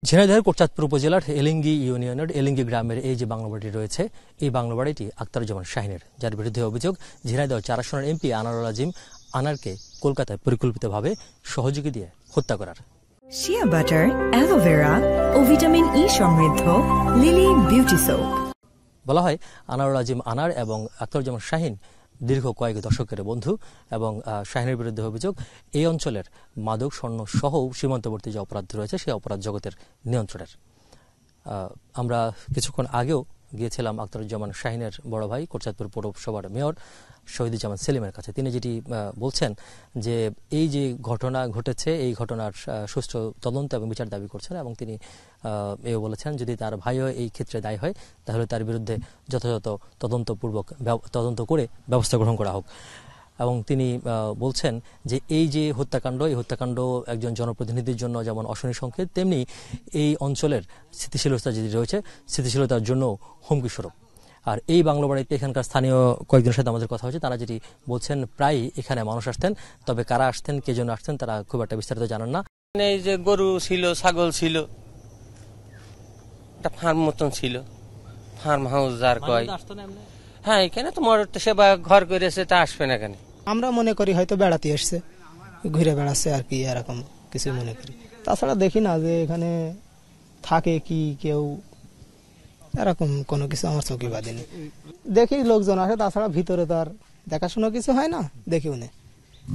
ঝিনাইদহের কোটচাঁদপুর উপজেলার এলিঙ্গি ইউনিয়নের এলিঙ্গি গ্রামের এই যে বাংলো বাড়ি রয়েছে, এই বাংলো বাড়িটি আখতারুজ্জামান শাহীনের, যার বিরুদ্ধে অভিযোগ ঝিনাইদহ ৪ আসনের এমপি আনারুল আজিম আনারকে কলকাতায় পরিকল্পিতভাবে সহযোগী দিয়ে হত্যা করার। শিয়া বাটার, অ্যালোভেরা ও ভিটামিন ই সমৃদ্ধ লিলি বিউটি সোপ। বলা হয় আনারুল আজিম আনার এবং আখতারুজ্জামান শাহীন দীর্ঘ কয়েক দশকের বন্ধু এবং শাহীনের বিরুদ্ধে অভিযোগ এই অঞ্চলের মাদক স্বর্ণ সহ সীমান্তবর্তী যে অপরাধ রয়েছে সেই অপরাধ জগতের নিয়ন্ত্রণের। আমরা কিছুক্ষণ আগেও গিয়েছিলাম আখতারুজ্জামান শাহীনের বড় ভাই কোটচাঁদপুর পৌরসভার মেয়র শহীদুজ্জামান সেলিমের কাছে। তিনি যেটি বলছেন যে এই যে ঘটনা ঘটেছে এই ঘটনার সুষ্ঠু তদন্ত এবং বিচার দাবি করছেন এবং তিনি এও বলেছেন যদি তার ভাইও এই ক্ষেত্রে দায়ী হয় তাহলে তার বিরুদ্ধে যথাযথ তদন্ত করে ব্যবস্থা গ্রহণ করা হোক। এবং তিনি বলছেন যে এই যে হত্যাকাণ্ড, এই হত্যাকাণ্ড একজন জনপ্রতিনিধির জন্য যেমন অশনি সংকেত, তেমনি এই অঞ্চলের স্থিতিশীলতা যেটি রয়েছে স্থিতিশীলতার জন্য হুমকি স্বরূপ। আর এই বাংলো বাড়িতে এখানকার স্থানীয় কয়েকজনের সাথে আমাদের কথা হয়েছে, তারা যেটি বলছেন প্রায় এখানে মানুষ আসতেন, তবে কারা আসতেন কে জন্য আসতেন তারা খুব একটা বিস্তারিত জানেন না। এই যে গরু ছিল, ছাগল ছিল, একটা ফার্ম মতন ছিল, ফার্ম হাউস যার কয়। হ্যাঁ, এখানে তো মর সেবা ঘর করেছে, তা আসবে না কেন? আমরা মনে করি হয়তো বেড়াতে এসছে, ঘুরে বেড়াচ্ছে আর কি, এরকম কিছু মনে করি। তাছাড়া দেখি না যে এখানে থাকে কি কেউ, এরকম কোনো কিছু আমার চোখে বাঁধেনি। দেখি লোকজন আসে, তাছাড়া ভিতরে তো আর দেখাশোনা কিছু হয় না, দেখি উনি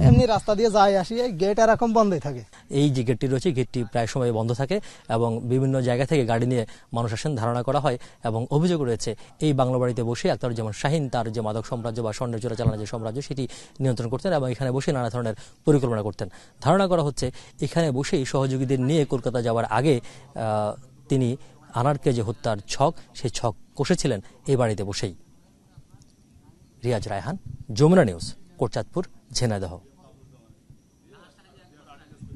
এমনি রাস্তা দিয়ে যায় আসি, এই গেট এরকম বন্ধই থাকে। এই যে গেটটি রয়েছে গেটটি প্রায় সময় বন্ধ থাকে এবং বিভিন্ন জায়গা থেকে গাড়ি নিয়ে মানুষ আসেন, ধারণা করা হয় এবং অভিযোগ রয়েছে এই বাংলো বাড়িতে বসে আখতারুজ্জামান শাহীন তার যে মাদক সাম্রাজ্য বা স্বর্ণের চোরা চালানোর যে সাম্রাজ্য সেটি নিয়ন্ত্রণ করতেন এবং এখানে বসে নানা ধরনের পরিকল্পনা করতেন। ধারণা করা হচ্ছে এখানে বসেই সহযোগীদের নিয়ে কলকাতা যাওয়ার আগে তিনি আনারকে যে হত্যার ছক, সেই ছক কষেছিলেন এই বাড়িতে বসেই। রিয়াজ রায়হান, যমুনা নিউজ, কোটচাঁদপুর, ঝিনাইদহ।